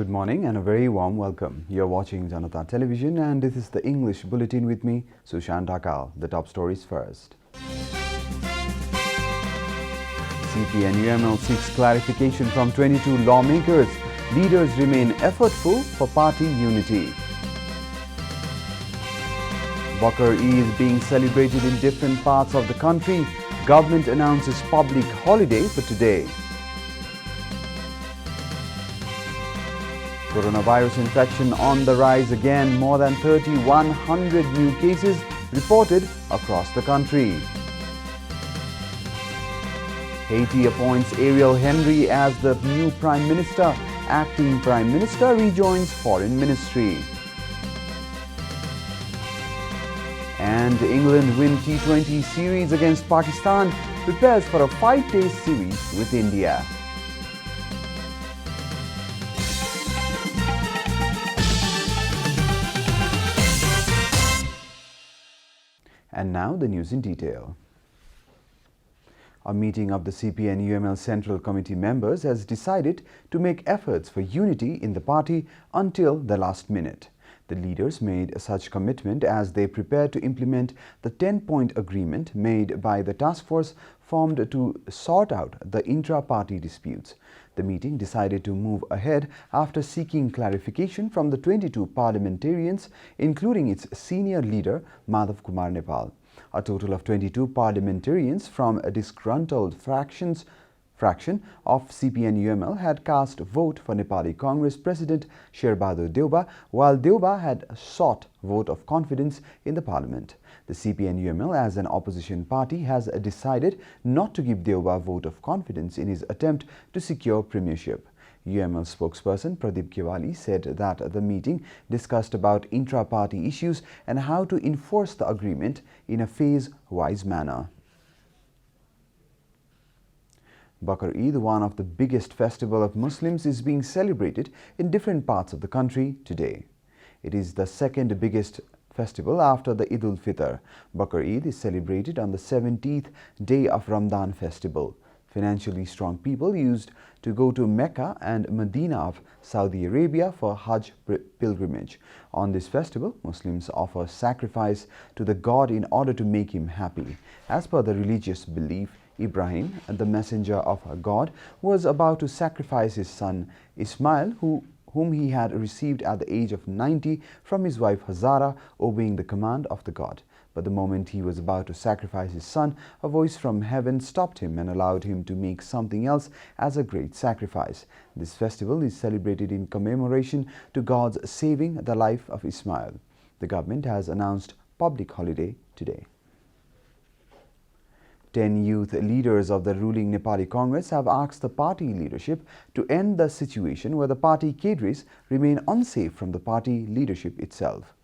Good morning and a very warm welcome. You're watching Janata Television and this is the English Bulletin with me, Sushant Akal. The top stories first. CP and UML seeks clarification from 22 lawmakers. Leaders remain effortful for party unity. Bakar Eid is being celebrated in different parts of the country. Government announces public holiday for today. Coronavirus infection on the rise again. More than 3,100 new cases reported across the country. Haiti appoints Ariel Henry as the new Prime Minister. Acting Prime Minister rejoins Foreign Ministry. And England win T20 series against Pakistan. Prepares for a 5-day series with India. And now the news in detail. A meeting of the CP and UML Central Committee members has decided to make efforts for unity in the party until the last minute. The leaders made such commitment as they prepared to implement the 10-point agreement made by the task force formed to sort out the intra-party disputes. The meeting decided to move ahead after seeking clarification from the 22 parliamentarians, including its senior leader, Madhav Kumar Nepal. A total of 22 parliamentarians from a disgruntled fraction of CP and UML had cast vote for Nepali Congress President Sherbahadur Deuba, while Deuba had sought vote of confidence in the parliament. The CP and UML, as an opposition party, has decided not to give Deuba a vote of confidence in his attempt to secure premiership. UML spokesperson Pradeep Kiwali said that the meeting discussed about intra-party issues and how to enforce the agreement in a phase-wise manner. Bakar Eid, one of the biggest festival of Muslims, is being celebrated in different parts of the country today. It is the second biggest festival after the Eid al-Fitr. Bakar Eid is celebrated on the 17th day of Ramadan festival. Financially strong people used to go to Mecca and Medina of Saudi Arabia for Hajj pilgrimage. On this festival, Muslims offer sacrifice to the god in order to make him happy. As per the religious belief, Ibrahim, the messenger of God, was about to sacrifice his son Ismail, whom he had received at the age of 90 from his wife Hazara, obeying the command of the god. But the moment he was about to sacrifice his son, a voice from heaven stopped him and allowed him to make something else as a great sacrifice. This festival is celebrated in commemoration to God's saving the life of Ismail. The government has announced public holiday today. 10 youth leaders of the ruling Nepali Congress have asked the party leadership to end the situation where the party cadres remain unsafe from the party leadership itself.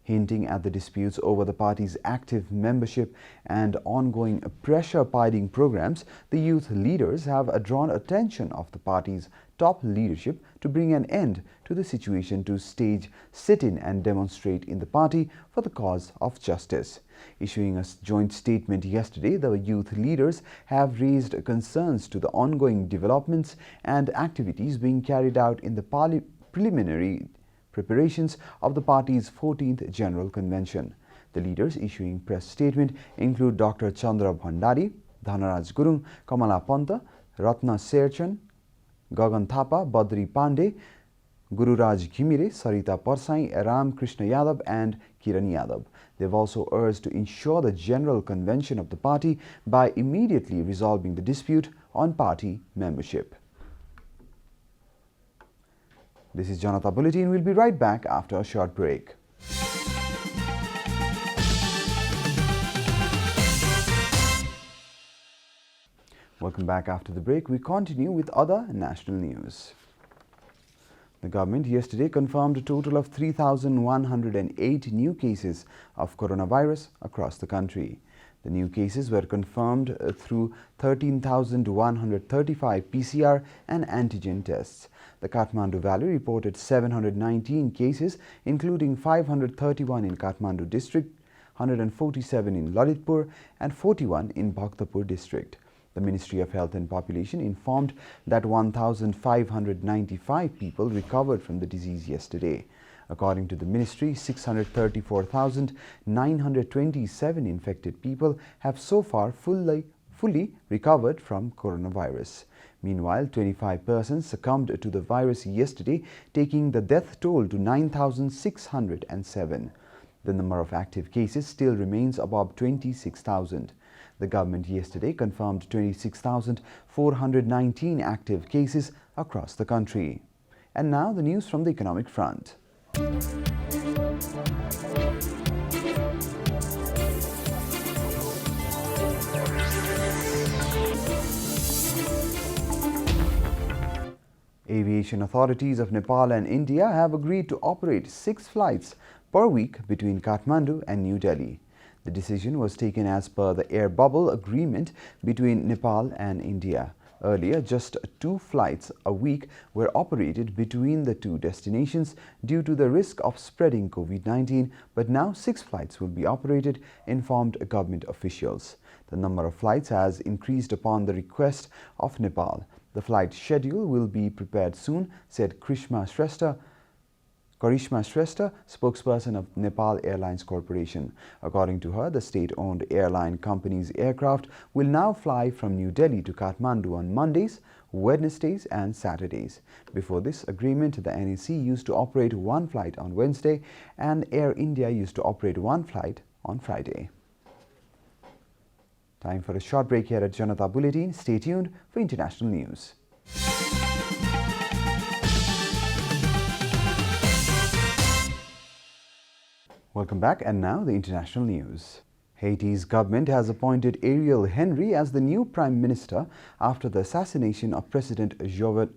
Hinting at the disputes over the party's active membership and ongoing pressure-piling programs, the youth leaders have drawn attention of the party's top leadership to bring an end to the situation, to stage sit-in and demonstrate in the party for the cause of justice. Issuing a joint statement yesterday, the youth leaders have raised concerns to the ongoing developments and activities being carried out in the preliminary preparations of the party's 14th General Convention. The leaders issuing press statement include Dr. Chandra Bhandari, Dhanaraj Gurung, Kamala Panta, Ratna Serchan, Gagan Thapa, Badri Pandey, Gururaj Ghimire, Sarita Parsai, Ram Krishna Yadav and Kiran Yadav. They have also urged to ensure the General Convention of the party by immediately resolving the dispute on party membership. This is Janata Bulletin. We'll be right back after a short break. Welcome back after the break. We continue with other national news. The government yesterday confirmed a total of 3,108 new cases of coronavirus across the country. The new cases were confirmed through 13,135 PCR and antigen tests. The Kathmandu Valley reported 719 cases, including 531 in Kathmandu district, 147 in Lalitpur and 41 in Bhaktapur district. The Ministry of Health and Population informed that 1,595 people recovered from the disease yesterday. According to the ministry, 634,927 infected people have so far fully recovered from coronavirus. Meanwhile, 25 persons succumbed to the virus yesterday, taking the death toll to 9,607. The number of active cases still remains above 26,000. The government yesterday confirmed 26,419 active cases across the country. And now the news from the economic front. Aviation authorities of Nepal and India have agreed to operate 6 flights per week between Kathmandu and New Delhi. The decision was taken as per the air bubble agreement between Nepal and India. Earlier, just 2 flights a week were operated between the two destinations due to the risk of spreading COVID-19, but now 6 flights will be operated, informed government officials. The number of flights has increased upon the request of Nepal. The flight schedule will be prepared soon, said Karishma Shrestha, spokesperson of Nepal Airlines Corporation. According to her, the state-owned airline company's aircraft will now fly from New Delhi to Kathmandu on Mondays, Wednesdays and Saturdays. Before this agreement, the NAC used to operate 1 flight on Wednesday and Air India used to operate 1 flight on Friday. Time for a short break here at Janata Bulletin. Stay tuned for international news. Welcome back, and now the international news. Haiti's government has appointed Ariel Henry as the new prime minister after the assassination of President Jovenel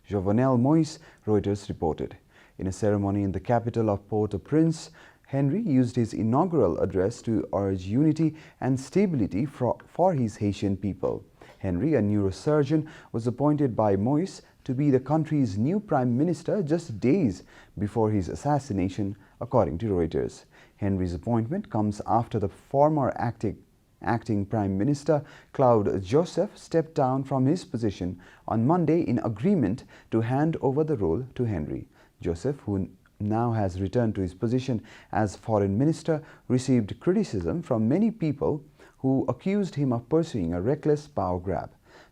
Moïse, Reuters reported. In a ceremony in the capital of Port-au-Prince, Henry used his inaugural address to urge unity and stability for his Haitian people. Henry, a neurosurgeon, was appointed by Moïse to be the country's new prime minister just days before his assassination, according to Reuters. Henry's appointment comes after the former acting Prime Minister Claude Joseph stepped down from his position on Monday in agreement to hand over the role to Henry. Joseph, who now has returned to his position as foreign minister, received criticism from many people who accused him of pursuing a reckless power grab.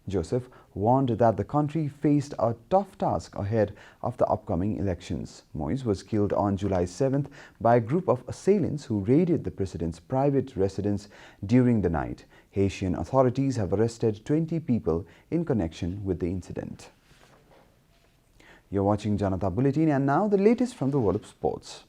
Joseph warned that the country faced a tough task ahead of the upcoming elections. Moïse was killed on July 7th by a group of assailants who raided the president's private residence during the night. Haitian authorities have arrested 20 people in connection with the incident. You're watching Janata Bulletin, and now the latest from the world of sports.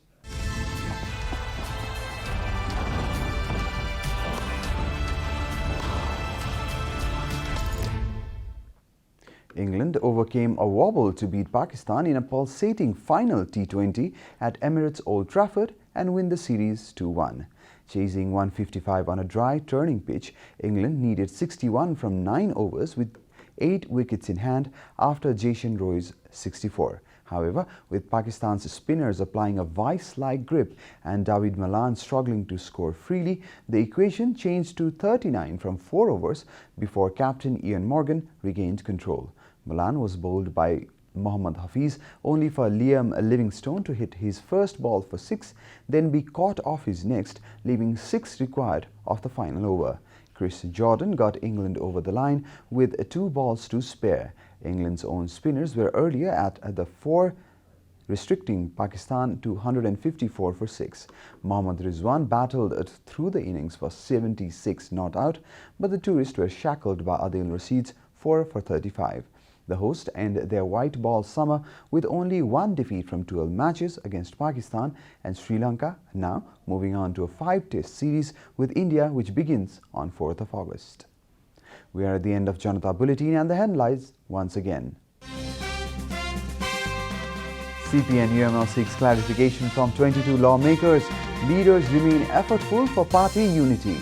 England overcame a wobble to beat Pakistan in a pulsating final T20 at Emirates Old Trafford and win the series 2-1. Chasing 155 on a dry turning pitch, England needed 61 from 9 overs with 8 wickets in hand after Jason Roy's 64. However, with Pakistan's spinners applying a vice-like grip and David Malan struggling to score freely, the equation changed to 39 from 4 overs before captain Ian Morgan regained control. Malan was bowled by Mohammad Hafiz, only for Liam Livingstone to hit his first ball for 6, then be caught off his next, leaving 6 required of the final over. Chris Jordan got England over the line with 2 balls to spare. England's own spinners were earlier at the 4, restricting Pakistan to 154 for 6. Mohammad Rizwan battled through the innings for 76 not out, but the tourists were shackled by Adil Rashid's 4 for 35. The hosts end their white ball summer with only 1 defeat from 12 matches against Pakistan and Sri Lanka, now moving on to a 5-test series with India, which begins on 4th of August. We are at the end of Janata Bulletin, and the headlines once again. CP and UML seeks clarification from 22 lawmakers. Leaders remain effortful for party unity.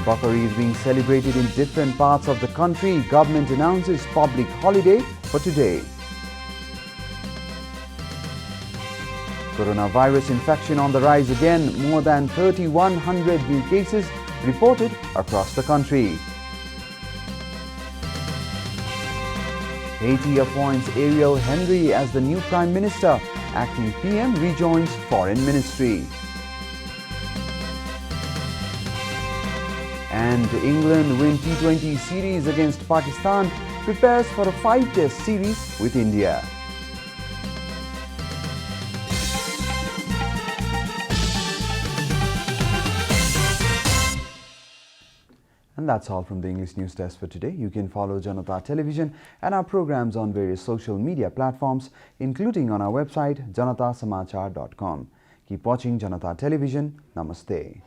Bakari is being celebrated in different parts of the country. Government announces public holiday for today. Coronavirus infection on the rise again. More than 3,100 new cases reported across the country. Haiti appoints Ariel Henry as the new Prime Minister. Acting PM rejoins Foreign Ministry. And England win T20 series against Pakistan, prepares for a 5-test series with India. And that's all from the English News Desk for today. You can follow Janata Television and our programs on various social media platforms, including on our website janatasamachar.com. Keep watching Janata Television. Namaste.